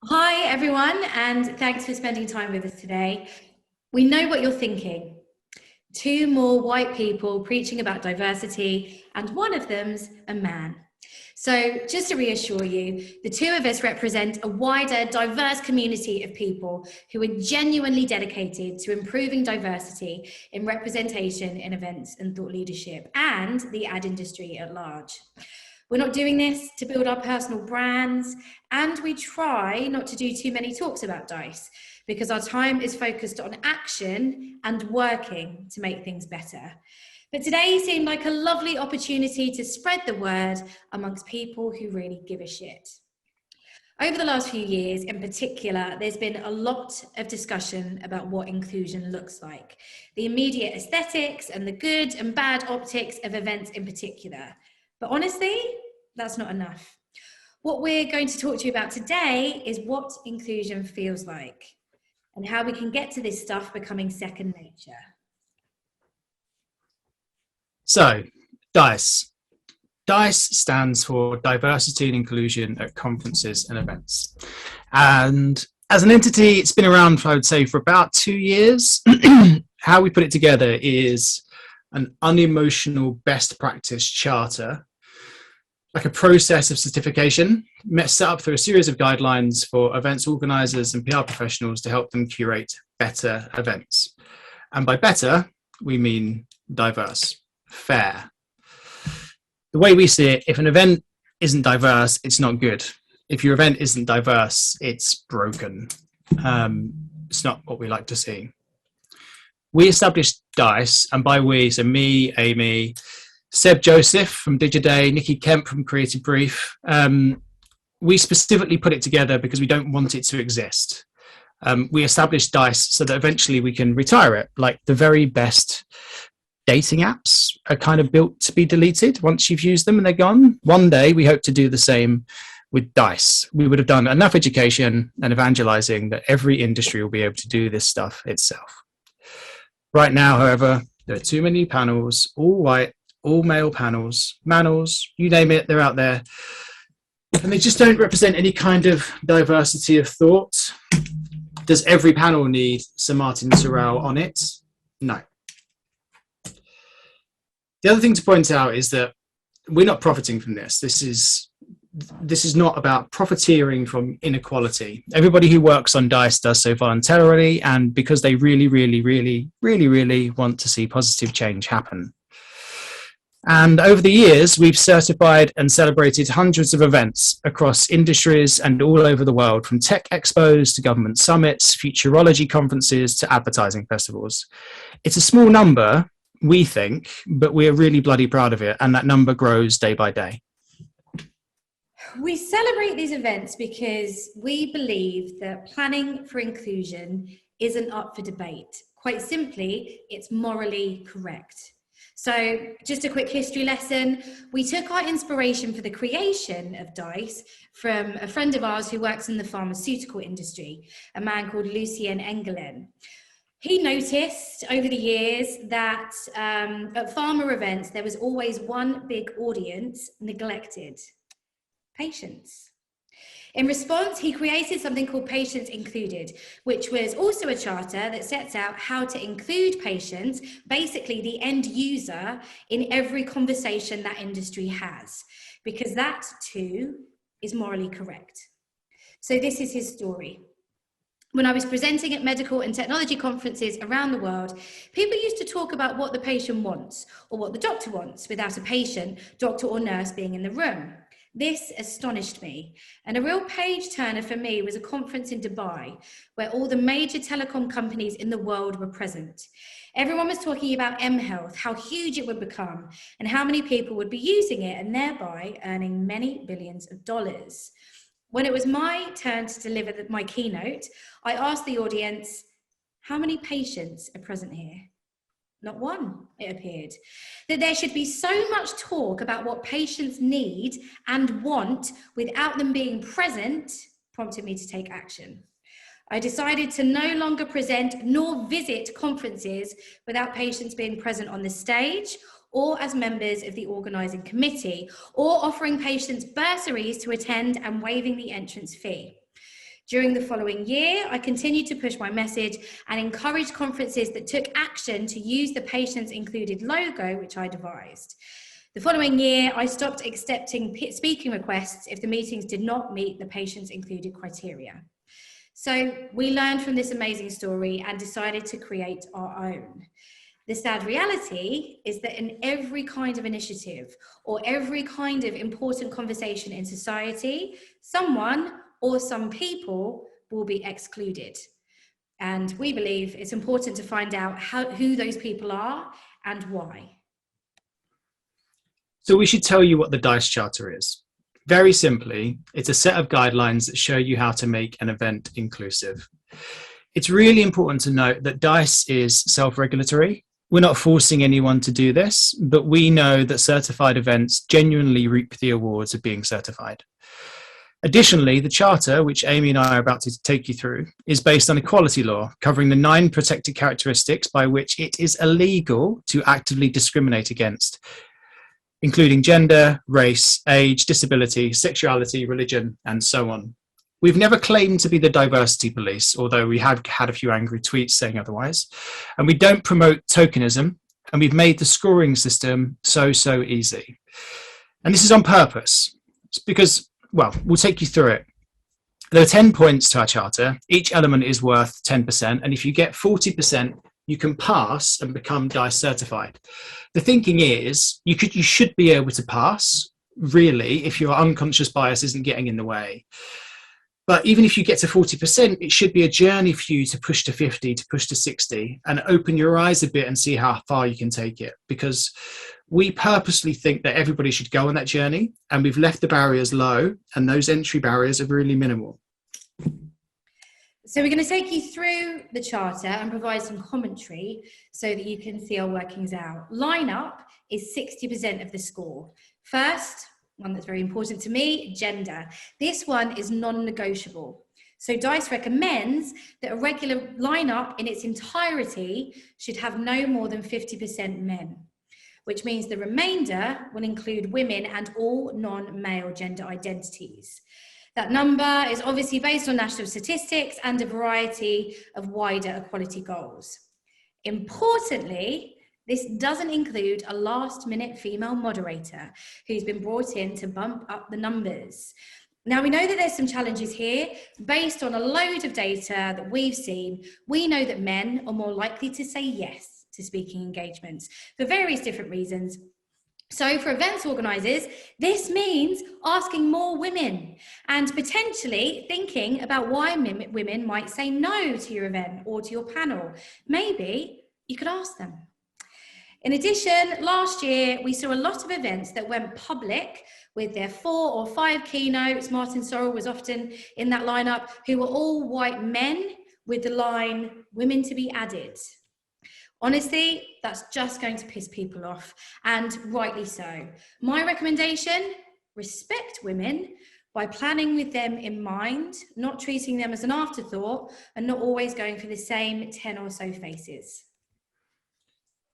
Hi, everyone, and thanks for spending time with us today. We know what you're thinking. Two more white people preaching about diversity, and one of them's a man. So, just to reassure you, the two of us represent a wider, diverse community of people who are genuinely dedicated to improving diversity in representation in events and thought leadership and the ad industry at large. We're not doing this to build our personal brands, and we try not to do too many talks about D.I.C.E because our time is focused on action and working to make things better. But today seemed like a lovely opportunity to spread the word amongst people who really give a shit. Over the last few years, in particular, there's been a lot of discussion about what inclusion looks like, the immediate aesthetics and the good and bad optics of events in particular. But honestly, that's not enough. What we're going to talk to you about today is what inclusion feels like and how we can get to this stuff becoming second nature. So, D.I.C.E. D.I.C.E. stands for Diversity and Inclusion at Conferences and Events. And as an entity, it's been around, I would say, for about 2 years. How we put it together is an unemotional best practice charter, like a process of certification, set up through a series of guidelines for events organisers and PR professionals to help them curate better events. And by better, we mean diverse, fair. The way we see it, if an event isn't diverse, it's not good. If your event isn't diverse, it's broken. It's not what we like to see. We established D.I.C.E, and by we, so me, Amy, Seb Joseph from Digiday, Nikki Kemp from Creative Brief. We specifically put it together because we don't want it to exist. We established D.I.C.E so that eventually we can retire it, like the very best dating apps are kind of built to be deleted once you've used them and they're gone. One day we hope to do the same with D.I.C.E. We would have done enough education and evangelizing that every industry will be able to do this stuff itself. Right now, however, there are too many panels, all white, all male panels, manels, you name it, they're out there. And they just don't represent any kind of diversity of thought. Does every panel need Sir Martin Sorrell on it? No. The other thing to point out is that we're not profiting from this. This is not about profiteering from inequality. Everybody who works on D.I.C.E does so voluntarily and because they really want to see positive change happen. And over the years, we've certified and celebrated hundreds of events across industries and all over the world, from tech expos to government summits, futurology conferences to advertising festivals. It's a small number, we think, but we're really bloody proud of it, and that number grows day by day. We celebrate these events because we believe that planning for inclusion isn't up for debate. Quite simply, it's morally correct. So just a quick history lesson. We took our inspiration for the creation of D.I.C.E from a friend of ours who works in the pharmaceutical industry, a man called Lucien Engelen. He noticed over the years that at pharma events, there was always one big audience neglected: patients. In response, he created something called Patients Included, which was also a charter that sets out how to include patients, basically the end user, in every conversation that industry has, because that too is morally correct. So this is his story. When I was presenting at medical and technology conferences around the world, people used to talk about what the patient wants or what the doctor wants without a patient, doctor or nurse being in the room. This astonished me, and a real page turner for me was a conference in Dubai where all the major telecom companies in the world were present. Everyone was talking about mHealth, how huge it would become, and how many people would be using it and thereby earning many billions of dollars. When it was my turn to deliver my keynote, I asked the audience, how many patients are present here? Not one, it appeared. That there should be so much talk about what patients need and want without them being present prompted me to take action. I decided to no longer present nor visit conferences without patients being present on the stage or as members of the organising committee, or offering patients bursaries to attend and waiving the entrance fee. During the following year, I continued to push my message and encourage conferences that took action to use the Patients Included logo, which I devised. The following year, I stopped accepting speaking requests if the meetings did not meet the Patients Included criteria. So we learned from this amazing story and decided to create our own. The sad reality is that in every kind of initiative or every kind of important conversation in society, someone or some people will be excluded. And we believe it's important to find out who those people are and why. So we should tell you what the D.I.C.E Charter is. Very simply, it's a set of guidelines that show you how to make an event inclusive. It's really important to note that D.I.C.E is self-regulatory. We're not forcing anyone to do this, but we know that certified events genuinely reap the awards of being certified. Additionally, the Charter, which Amy and I are about to take you through, is based on equality law, covering the 9 protected characteristics by which it is illegal to actively discriminate against, including gender, race, age, disability, sexuality, religion, and so on. We've never claimed to be the diversity police, although we have had a few angry tweets saying otherwise. And we don't promote tokenism, and we've made the scoring system so easy. And this is on purpose. It's because, well, we'll take you through it. There are 10 points to our charter. Each element is worth 10%, and if you get 40%, you can pass and become D.I.C.E certified. The thinking is you should be able to pass, really, if your unconscious bias isn't getting in the way. But even if you get to 40%, it should be a journey for you to push to 50, to push to 60, and open your eyes a bit and see how far you can take it. Because we purposely think that everybody should go on that journey, and we've left the barriers low, and those entry barriers are really minimal. So we're going to take you through the charter and provide some commentary so that you can see our workings out. Lineup is 60% of the score. First, one that's very important to me, gender. This one is non-negotiable. So D.I.C.E recommends that a regular lineup in its entirety should have no more than 50% men, which means the remainder will include women and all non-male gender identities. That number is obviously based on national statistics and a variety of wider equality goals. Importantly, this doesn't include a last-minute female moderator who's been brought in to bump up the numbers. Now, we know that there's some challenges here. Based on a load of data that we've seen, we know that men are more likely to say yes to speaking engagements for various different reasons. So for events organisers, this means asking more women and potentially thinking about why women might say no to your event or to your panel. Maybe you could ask them. In addition, last year, we saw a lot of events that went public with their 4 or 5 keynotes. Martin Sorrell was often in that lineup, who were all white men with the line, "Women to be added." Honestly, that's just going to piss people off, and rightly so. My recommendation, respect women by planning with them in mind, not treating them as an afterthought, and not always going for the same 10 or so faces.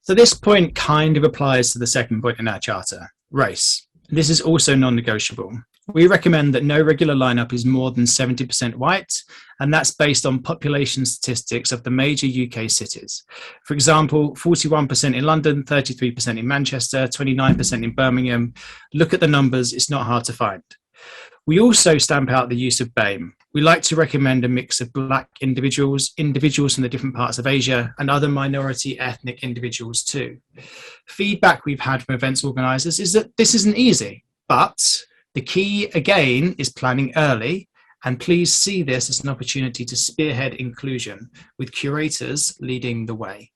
So this point kind of applies to the second point in our charter, race. This is also non-negotiable. We recommend that no regular lineup is more than 70% white, and that's based on population statistics of the major UK cities. For example, 41% in London, 33% in Manchester, 29% in Birmingham. Look at the numbers, it's not hard to find. We also stamp out the use of BAME. We like to recommend a mix of Black individuals, individuals from the different parts of Asia, and other minority ethnic individuals too. Feedback we've had from events organisers is that this isn't easy, but the key, again, is planning early, and please see this as an opportunity to spearhead inclusion, with curators leading the way.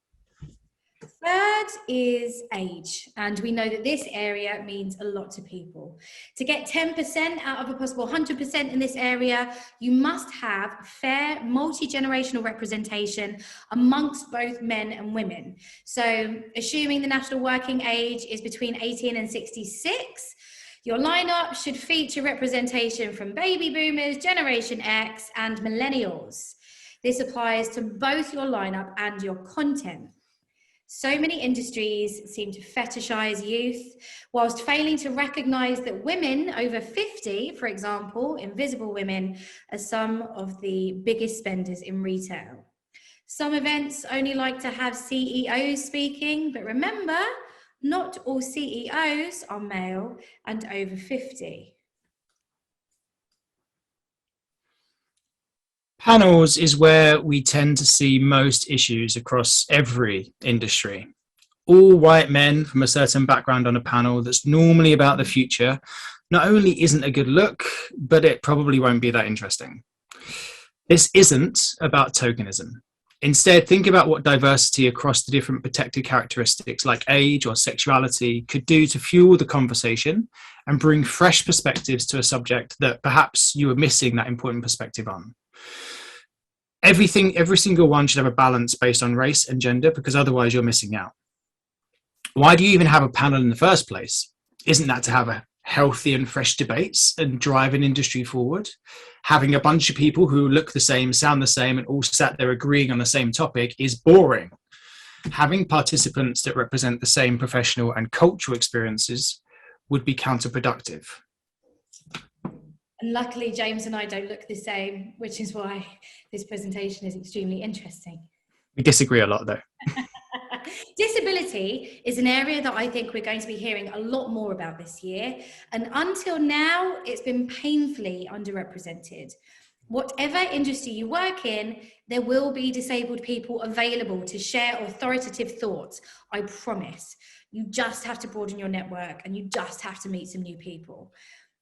Third is age, and we know that this area means a lot to people. To get 10% out of a possible 100% in this area, you must have fair multi-generational representation amongst both men and women. So assuming the national working age is between 18 and 66, your lineup should feature representation from baby boomers, Generation X, and millennials. This applies to both your lineup and your content. So many industries seem to fetishize youth, whilst failing to recognize that women over 50, for example, invisible women, are some of the biggest spenders in retail. Some events only like to have CEOs speaking, but remember, not all CEOs are male and over 50. Panels is where we tend to see most issues across every industry. All white men from a certain background on a panel that's normally about the future not only isn't a good look, but it probably won't be that interesting. This isn't about tokenism. Instead, think about what diversity across the different protected characteristics like age or sexuality could do to fuel the conversation and bring fresh perspectives to a subject that perhaps you were missing that important perspective on. Every single one should have a balance based on race and gender, because otherwise you're missing out. Why do you even have a panel in the first place? Isn't that to have a healthy and fresh debates and drive an industry forward? Having a bunch of people who look the same, sound the same, and all sat there agreeing on the same topic is boring. Having participants that represent the same professional and cultural experiences would be counterproductive. And luckily, James and I don't look the same, which is why this presentation is extremely interesting. We disagree a lot, though. Disability is an area that I think we're going to be hearing a lot more about this year. And until now, it's been painfully underrepresented. Whatever industry you work in, there will be disabled people available to share authoritative thoughts. I promise. You just have to broaden your network and you just have to meet some new people.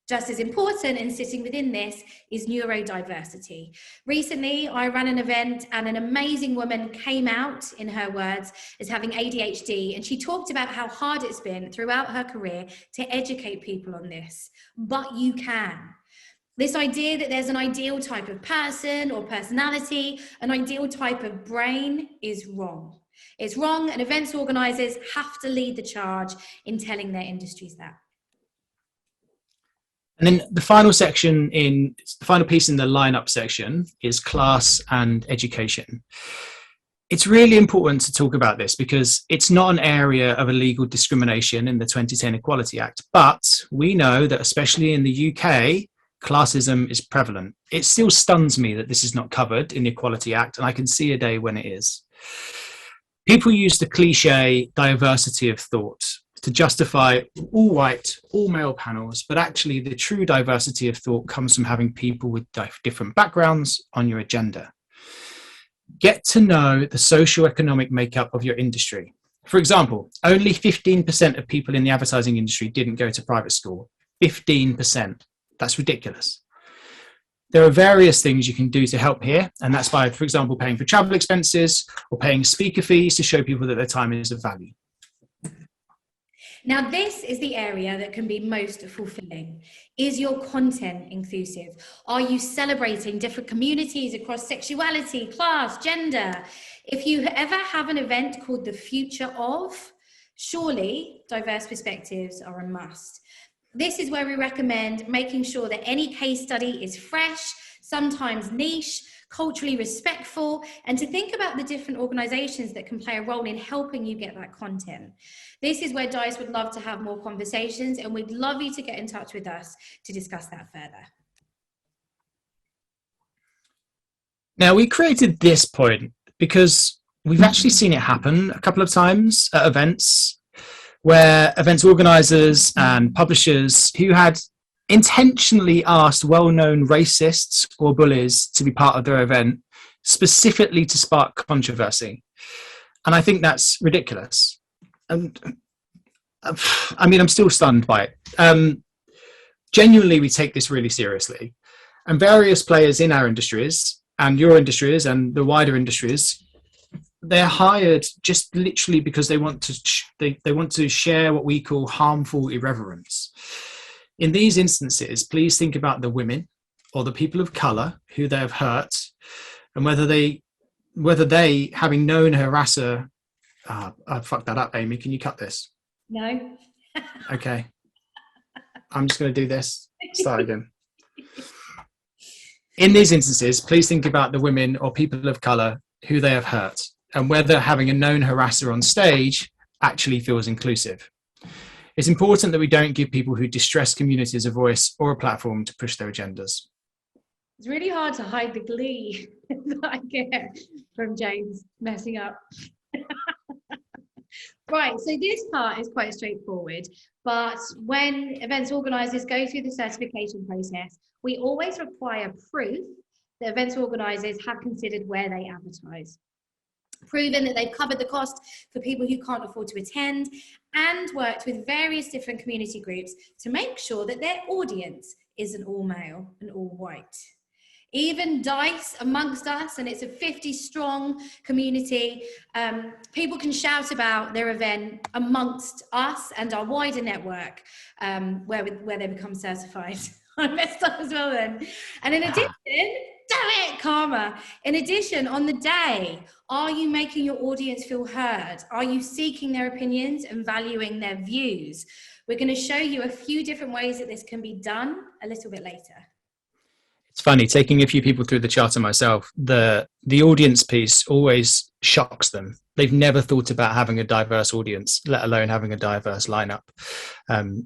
Just as important and sitting within this is neurodiversity. Recently, I ran an event and an amazing woman came out, in her words, as having ADHD, and she talked about how hard it's been throughout her career to educate people on this. But you can. This idea that there's an ideal type of person or personality, an ideal type of brain is wrong. It's wrong, and events organisers have to lead the charge in telling their industries that. And then the final piece in the lineup section is class and education. It's really important to talk about this because it's not an area of illegal discrimination in the 2010 Equality Act, but we know that especially in the UK, classism is prevalent. It still stuns me that this is not covered in the Equality Act, and I can see a day when it is. People use the cliche diversity of thought to justify all white, all male panels, but actually the true diversity of thought comes from having people with different backgrounds on your agenda. Get to know the socioeconomic makeup of your industry. For example, only 15% of people in the advertising industry didn't go to private school. 15%. That's ridiculous. There are various things you can do to help here, and that's by, for example, paying for travel expenses or paying speaker fees to show people that their time is of value. Now, this is the area that can be most fulfilling. Is your content inclusive? Are you celebrating different communities across sexuality, class, gender? If you ever have an event called The Future Of, surely diverse perspectives are a must. This is where we recommend making sure that any case study is fresh, sometimes niche, culturally respectful, and to think about the different organisations that can play a role in helping you get that content. This is where D.I.C.E would love to have more conversations, and we'd love you to get in touch with us to discuss that further. Now, we created this point because we've actually seen it happen a couple of times at events where events organisers and publishers who had intentionally asked well-known racists or bullies to be part of their event specifically to spark controversy. And I think that's ridiculous. And I mean, I'm still stunned by it. Genuinely, we take this really seriously. And various players in our industries and your industries and the wider industries, they're hired just literally because they want to share what we call harmful irreverence. In these instances, please think about the women or the people of colour who they have hurt, and whether they, having known a harasser, I fucked that up, Amy. Can you cut this? No. Okay. I'm just going to do this. Start again. In these instances, please think about the women or people of colour who they have hurt, and whether having a known harasser on stage actually feels inclusive. It's important that we don't give people who distress communities a voice or a platform to push their agendas. It's really hard to hide the glee that I get from James messing up. Right, so this part is quite straightforward, but when events organisers go through the certification process, we always require proof that events organisers have considered where they advertise, proven that they've covered the cost for people who can't afford to attend, and worked with various different community groups to make sure that their audience isn't all male and all white. Even D.I.C.E amongst us, and it's a 50-strong community, people can shout about their event amongst us and our wider network where they become certified. I messed up as well then. And in addition, damn it, karma. In addition, on the day, are you making your audience feel heard? Are you seeking their opinions and valuing their views? We're going to show you a few different ways that this can be done a little bit later. It's funny, taking a few people through the charter myself, the audience piece always shocks them. They've never thought about having a diverse audience, let alone having a diverse lineup.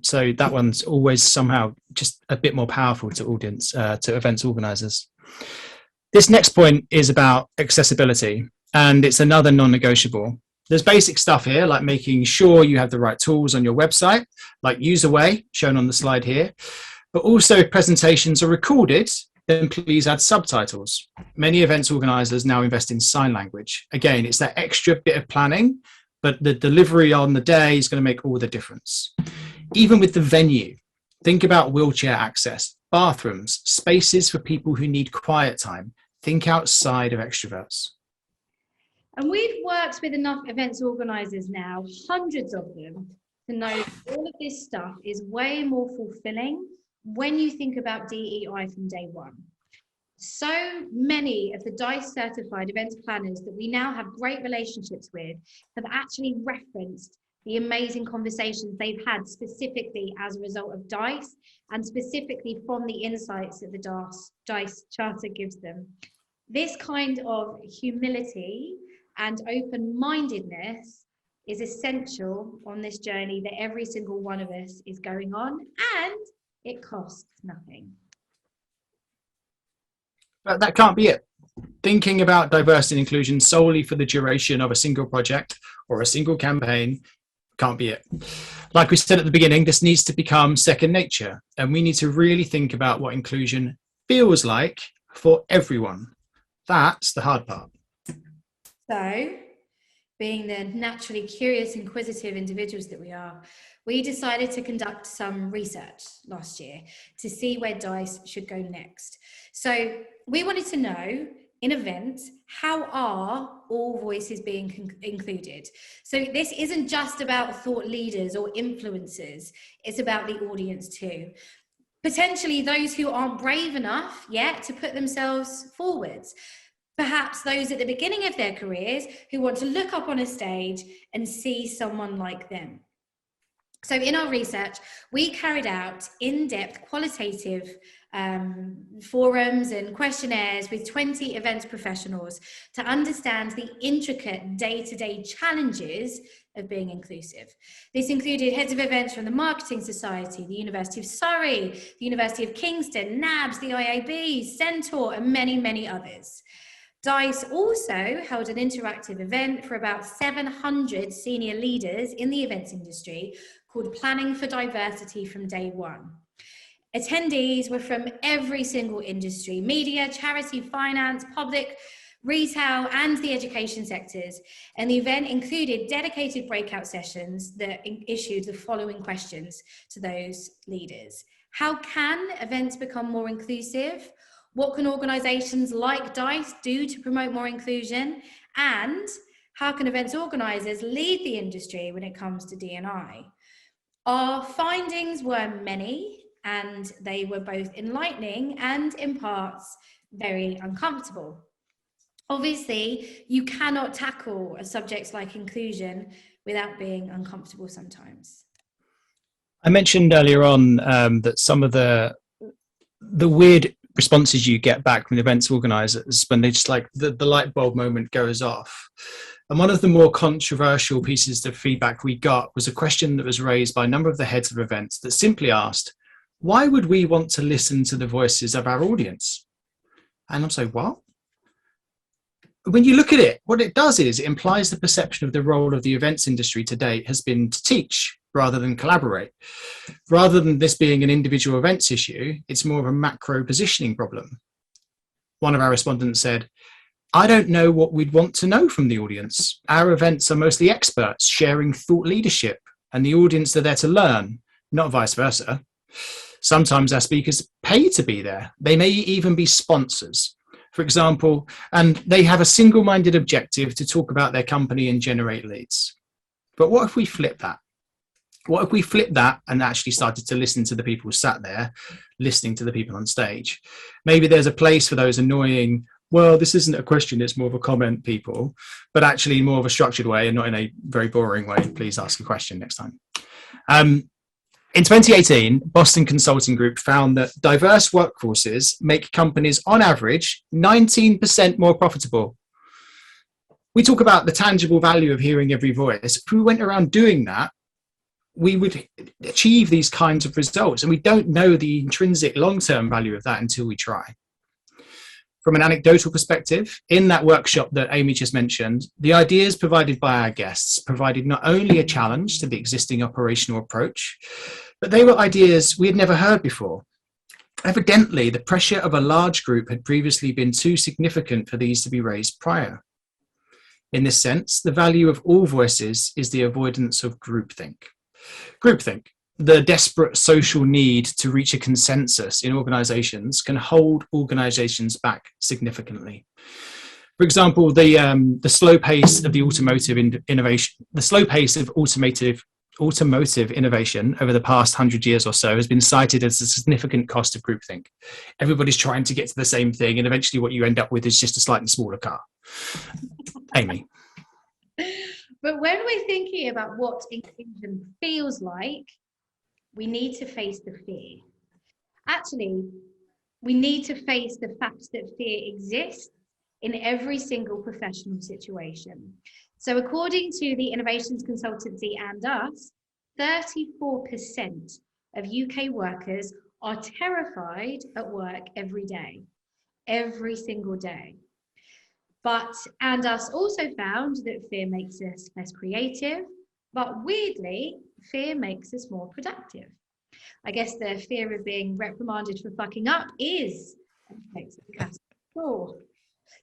So that one's always somehow just a bit more powerful to events organisers. This next point is about accessibility, and it's another non-negotiable. There's basic stuff here, like making sure you have the right tools on your website, like UserWay, shown on the slide here. But also, if presentations are recorded, then please add subtitles. Many events organisers now invest in sign language. Again, it's that extra bit of planning, but the delivery on the day is going to make all the difference. Even with the venue, think about wheelchair access, bathrooms, spaces for people who need quiet time. Think outside of extroverts. And we've worked with enough events organisers now, hundreds of them, to know that all of this stuff is way more fulfilling when you think about DEI from day one. So many of the D.I.C.E certified events planners that we now have great relationships with have actually referenced the amazing conversations they've had specifically as a result of D.I.C.E and specifically from the insights that the D.I.C.E charter gives them. This kind of humility and open-mindedness is essential on this journey that every single one of us is going on, and it costs nothing. But that can't be it. Thinking about diversity and inclusion solely for the duration of a single project or a single campaign can't be it. Like we said at the beginning, this needs to become second nature, and we need to really think about what inclusion feels like for everyone. That's the hard part. So, being the naturally curious, inquisitive individuals that we are, we decided to conduct some research last year to see where D.I.C.E should go next. So we wanted to know, in events, how are all voices being included? So this isn't just about thought leaders or influencers, it's about the audience too. Potentially those who aren't brave enough yet to put themselves forwards. Perhaps those at the beginning of their careers who want to look up on a stage and see someone like them. So in our research, we carried out in-depth qualitative forums and questionnaires with 20 events professionals to understand the intricate day-to-day challenges of being inclusive. This included heads of events from the Marketing Society, the University of Surrey, the University of Kingston, NABS, the IAB, Centaur, and many, many others. D.I.C.E also held an interactive event for about 700 senior leaders in the events industry called Planning for Diversity from Day One. Attendees were from every single industry: media, charity, finance, public, retail, and the education sectors. And the event included dedicated breakout sessions that issued the following questions to those leaders. How can events become more inclusive? What can organisations like D.I.C.E do to promote more inclusion? And how can events organisers lead the industry when it comes to D&I? Our findings were many, and they were both enlightening and in parts very uncomfortable. Obviously, you cannot tackle a subject like inclusion without being uncomfortable sometimes. I mentioned earlier on that some of the weird responses you get back from events organisers when they just like the light bulb moment goes off. And one of the more controversial pieces of feedback we got was a question that was raised by a number of the heads of events that simply asked, why would we want to listen to the voices of our audience? And I'm saying, what? When you look at it, what it does is it implies the perception of the role of the events industry to date has been to teach rather than collaborate. Rather than this being an individual events issue, it's more of a macro positioning problem. One of our respondents said, I don't know what we'd want to know from the audience. Our events are mostly experts sharing thought leadership, and the audience are there to learn, not vice versa. Sometimes our speakers pay to be there. They may even be sponsors, for example, and they have a single-minded objective to talk about their company and generate leads. But what if we flip that? What if we flipped that and actually started to listen to the people sat there, listening to the people on stage? Maybe there's a place for those annoying, well, this isn't a question, it's more of a comment people, but actually more of a structured way and not in a very boring way. Please ask a question next time. In 2018, Boston Consulting Group found that diverse workforces make companies, on average, 19% more profitable. We talk about the tangible value of hearing every voice. If we went around doing that, we would achieve these kinds of results. And we don't know the intrinsic long-term value of that until we try. From an anecdotal perspective, in that workshop that Amy just mentioned, the ideas provided by our guests provided not only a challenge to the existing operational approach, but they were ideas we had never heard before. Evidently, the pressure of a large group had previously been too significant for these to be raised prior. In this sense, the value of all voices is the avoidance of groupthink. Groupthink, the desperate social need to reach a consensus in organizations, can hold organizations back significantly. For example, the slow pace of the automotive innovation over the past 100 years or so has been cited as a significant cost of groupthink. Everybody's trying to get to the same thing, and eventually what you end up with is just a slightly smaller car. Amy. But when we're thinking about what inclusion feels like, we need to face the fear. Actually, we need to face the fact that fear exists in every single professional situation. So according to the innovations consultancy and us, 34% of UK workers are terrified at work every day, every single day. But and us also found that fear makes us less creative, but weirdly, fear makes us more productive. I guess the fear of being reprimanded for fucking up is cool.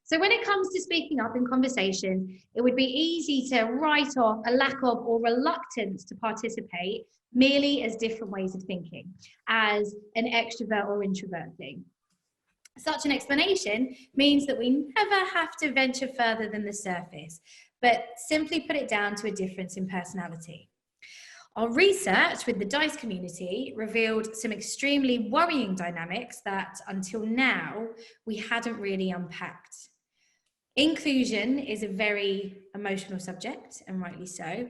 So when it comes to speaking up in conversation, it would be easy to write off a lack of or reluctance to participate merely as different ways of thinking, as an extrovert or introvert thing. Such an explanation means that we never have to venture further than the surface, but simply put it down to a difference in personality. Our research with the D.I.C.E community revealed some extremely worrying dynamics that until now we hadn't really unpacked. Inclusion is a very emotional subject, and rightly so.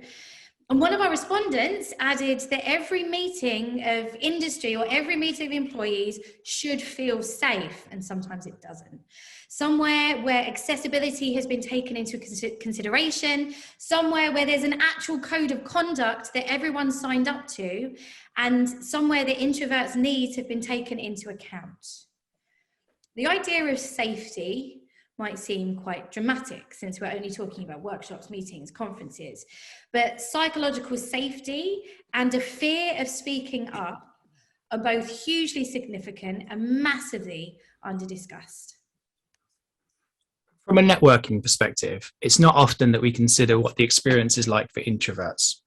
And one of our respondents added that every meeting of industry or every meeting of employees should feel safe, and sometimes it doesn't. Somewhere where accessibility has been taken into consideration, somewhere where there's an actual code of conduct that everyone signed up to, and somewhere the introverts' needs have been taken into account. The idea of safety might seem quite dramatic since we're only talking about workshops, meetings, conferences, but psychological safety and a fear of speaking up are both hugely significant and massively under-discussed. From a networking perspective, it's not often that we consider what the experience is like for introverts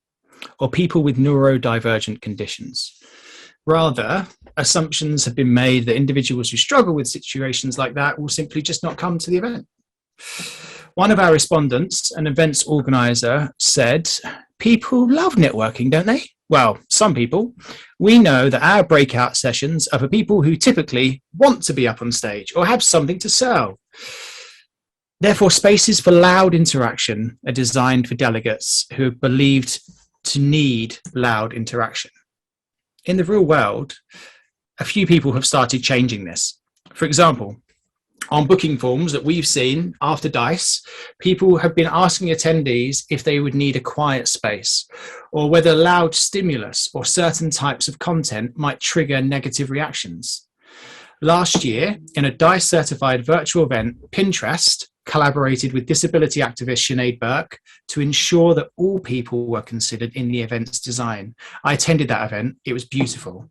or people with neurodivergent conditions. Rather, assumptions have been made that individuals who struggle with situations like that will simply just not come to the event. One of our respondents, an events organizer, said, "People love networking, don't they?" Well, some people. We know that our breakout sessions are for people who typically want to be up on stage or have something to sell. Therefore, spaces for loud interaction are designed for delegates who are believed to need loud interaction. In the real world, a few people have started changing this. For example, On booking forms that we've seen after D.I.C.E, people have been asking attendees if they would need a quiet space, or whether loud stimulus or certain types of content might trigger negative reactions. Last year, in a D.I.C.E certified virtual event, Pinterest collaborated with disability activist Sinead Burke to ensure that all people were considered in the event's design. I attended that event. It was beautiful.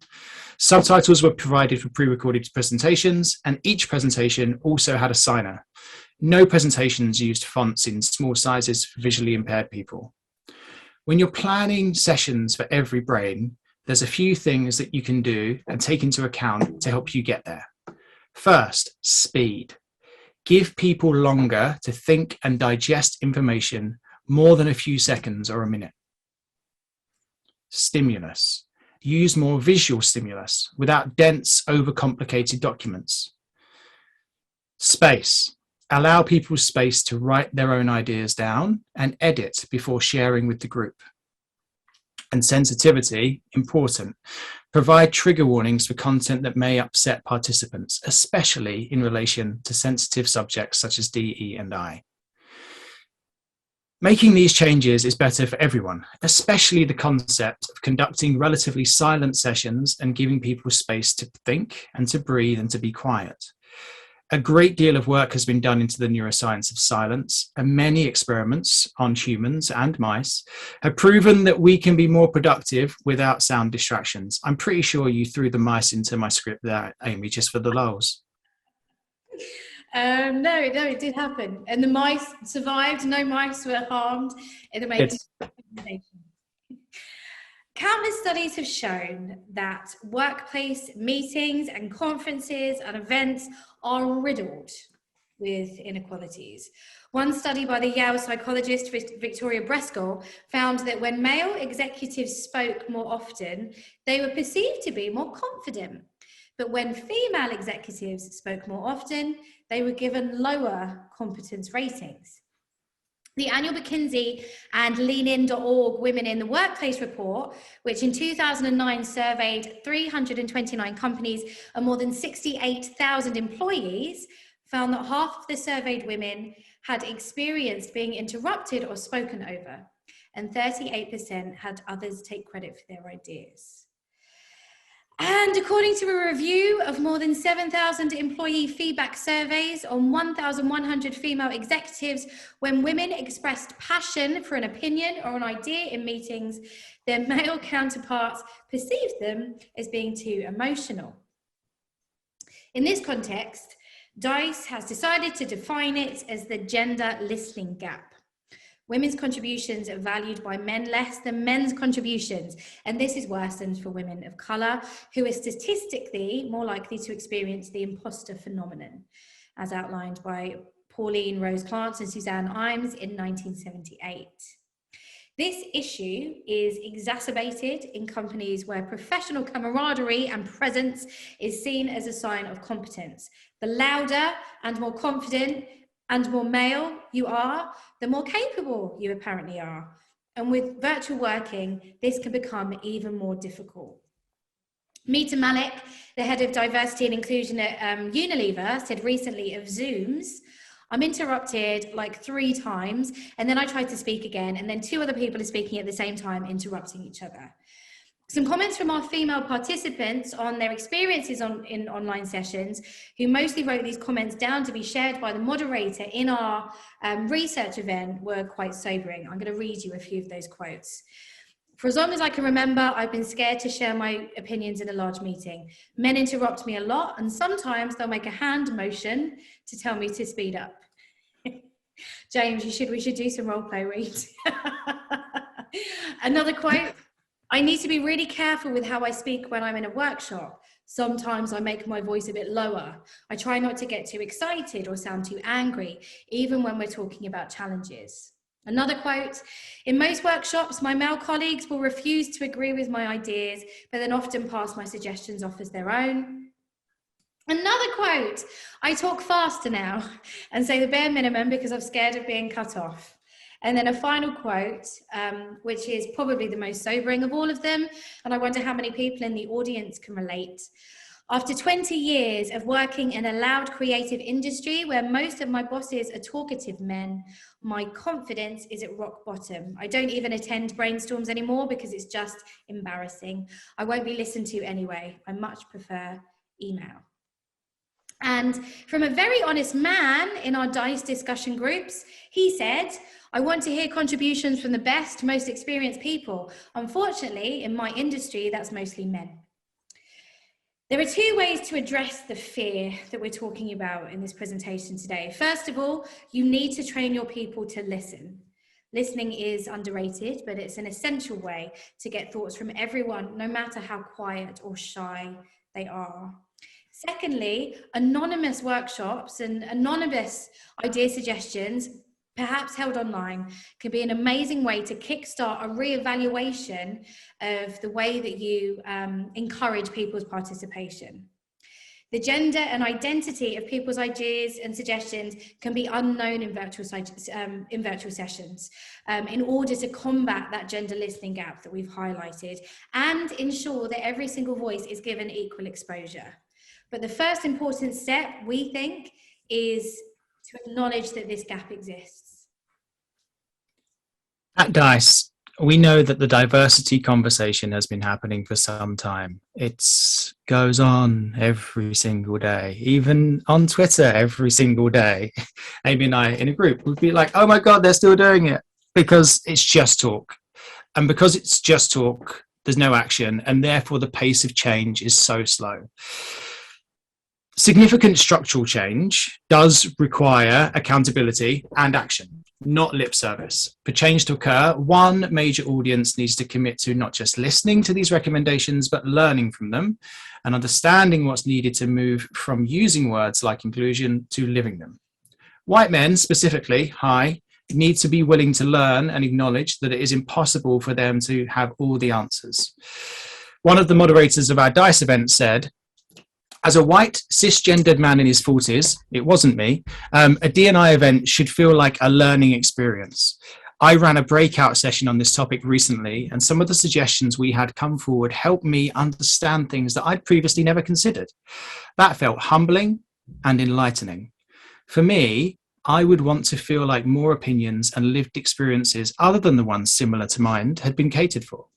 Subtitles were provided for pre-recorded presentations, and each presentation also had a signer. No presentations used fonts in small sizes for visually impaired people. When you're planning sessions for every brain, there's a few things that you can do and take into account to help you get there. First, speed. Give people longer to think and digest information, more than a few seconds or a minute. Stimulus. Use more visual stimulus without dense, overcomplicated documents. Space. Allow people space to write their own ideas down and edit before sharing with the group. And sensitivity, important. Provide trigger warnings for content that may upset participants, especially in relation to sensitive subjects such as D, E, and I. Making these changes is better for everyone, especially the concept of conducting relatively silent sessions and giving people space to think and to breathe and to be quiet. A great deal of work has been done into the neuroscience of silence, and many experiments on humans and mice have proven that we can be more productive without sound distractions. I'm pretty sure you threw the mice into my script there, Amy, just for the lulz. No, it did happen. And the mice survived. No mice were harmed in the making of the presentation. Countless studies have shown that workplace meetings and conferences and events are riddled with inequalities. One study by the Yale psychologist Victoria Breskel found that when male executives spoke more often, they were perceived to be more confident. But when female executives spoke more often, they were given lower competence ratings. The annual McKinsey and leanin.org Women in the Workplace report, which in 2009 surveyed 329 companies and more than 68,000 employees, found that half of the surveyed women had experienced being interrupted or spoken over, and 38% had others take credit for their ideas. And according to a review of more than 7,000 employee feedback surveys on 1,100 female executives, when women expressed passion for an opinion or an idea in meetings, their male counterparts perceived them as being too emotional. In this context, D.I.C.E has decided to define it as the gender listening gap. Women's contributions are valued by men less than men's contributions, and this is worsened for women of colour, who are statistically more likely to experience the imposter phenomenon, as outlined by Pauline Rose Clance and Suzanne Imes in 1978. This issue is exacerbated in companies where professional camaraderie and presence is seen as a sign of competence. The louder and more confident and more male you are, the more capable you apparently are. And with virtual working, this can become even more difficult. Mita Malik, the head of diversity and inclusion at Unilever, said recently of Zooms, I'm interrupted like 3 times, and then I try to speak again, and then 2 other people are speaking at the same time, interrupting each other. Some comments from our female participants on their experiences in online sessions, who mostly wrote these comments down to be shared by the moderator in our research event, were quite sobering. I'm going to read you a few of those quotes. For as long as I can remember, I've been scared to share my opinions in a large meeting. Men interrupt me a lot, and sometimes they'll make a hand motion to tell me to speed up. James, we should do some role play read. Another quote. I need to be really careful with how I speak when I'm in a workshop. Sometimes I make my voice a bit lower. I try not to get too excited or sound too angry, even when we're talking about challenges. Another quote, in most workshops, my male colleagues will refuse to agree with my ideas, but then often pass my suggestions off as their own. Another quote, I talk faster now and say the bare minimum because I'm scared of being cut off. And then a final quote, which is probably the most sobering of all of them, and I wonder how many people in the audience can relate. After 20 years of working in a loud creative industry where most of my bosses are talkative men, my confidence is at rock bottom. I don't even attend brainstorms anymore because it's just embarrassing. I won't be listened to anyway. I much prefer email. And from a very honest man in our D.I.C.E discussion groups, he said, I want to hear contributions from the best, most experienced people. Unfortunately, in my industry, that's mostly men. There are two ways to address the fear that we're talking about in this presentation today. First of all, you need to train your people to listen. Listening is underrated, but it's an essential way to get thoughts from everyone, no matter how quiet or shy they are. Secondly, anonymous workshops and anonymous idea suggestions, perhaps held online, can be an amazing way to kickstart a re-evaluation of the way that you encourage people's participation. The gender and identity of people's ideas and suggestions can be unknown in virtual sessions in order to combat that gender listening gap that we've highlighted and ensure that every single voice is given equal exposure. But the first important step, we think, is to acknowledge that this gap exists. At D.I.C.E, we know that the diversity conversation has been happening for some time. It goes on every single day, even on Twitter every single day. Amy and I in a group would be like, oh my God, they're still doing it, because it's just talk. And because it's just talk, there's no action, and therefore the pace of change is so slow. Significant structural change does require accountability and action, not lip service. For change to occur, one major audience needs to commit to not just listening to these recommendations, but learning from them and understanding what's needed to move from using words like inclusion to living them. White men specifically, need to be willing to learn and acknowledge that it is impossible for them to have all the answers. One of the moderators of our D.I.C.E event said, as a white cisgendered man in his 40s, it wasn't me, a D&I event should feel like a learning experience. I ran a breakout session on this topic recently, and some of the suggestions we had come forward helped me understand things that I'd previously never considered. That felt humbling and enlightening. For me, I would want to feel like more opinions and lived experiences other than the ones similar to mine had been catered for.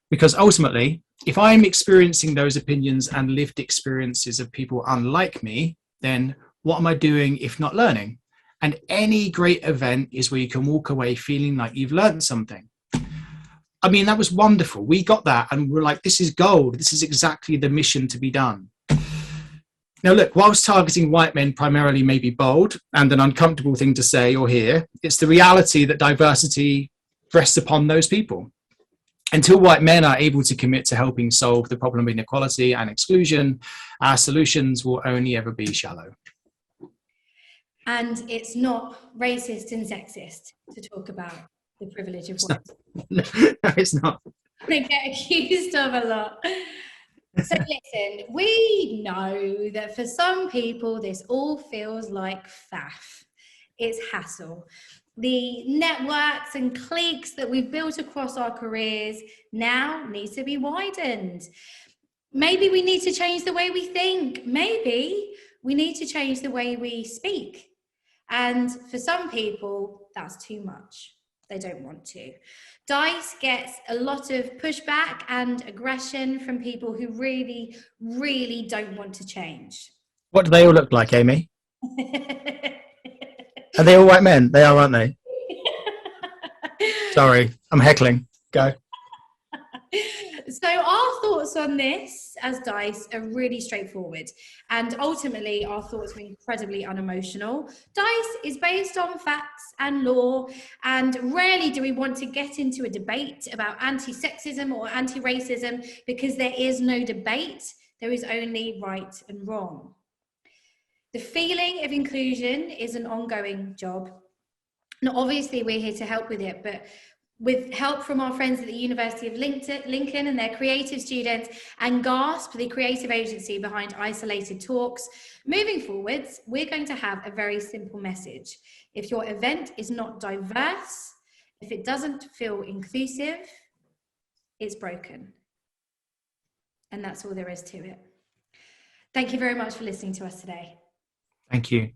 Because ultimately, if I'm experiencing those opinions and lived experiences of people unlike me, then what am I doing if not learning? And any great event is where you can walk away feeling like you've learned something. I mean, that was wonderful. We got that and we're like, this is gold. This is exactly the mission to be done. Now, look, whilst targeting white men primarily may be bold and an uncomfortable thing to say or hear, it's the reality that diversity rests upon those people. Until white men are able to commit to helping solve the problem of inequality and exclusion, our solutions will only ever be shallow. And it's not racist and sexist to talk about the privilege of white. No, it's not. They get accused of a lot. So listen, we know that for some people, this all feels like faff. It's hassle. The networks and cliques that we've built across our careers now need to be widened. Maybe we need to change the way we think. Maybe we need to change the way we speak. And for some people, that's too much. They don't want to. D.I.C.E gets a lot of pushback and aggression from people who really, really don't want to change. What do they all look like, Amy? Are they all white men? They are, aren't they? Sorry, I'm heckling. Go. So our thoughts on this as D.I.C.E are really straightforward, and ultimately our thoughts are incredibly unemotional. D.I.C.E is based on facts and law, and rarely do we want to get into a debate about anti-sexism or anti-racism, because there is no debate, there is only right and wrong. The feeling of inclusion is an ongoing job. And obviously we're here to help with it, but with help from our friends at the University of Lincoln and their creative students, and GASP, the creative agency behind Isolated Talks, moving forwards, we're going to have a very simple message. If your event is not diverse, if it doesn't feel inclusive, it's broken. And that's all there is to it. Thank you very much for listening to us today. Thank you.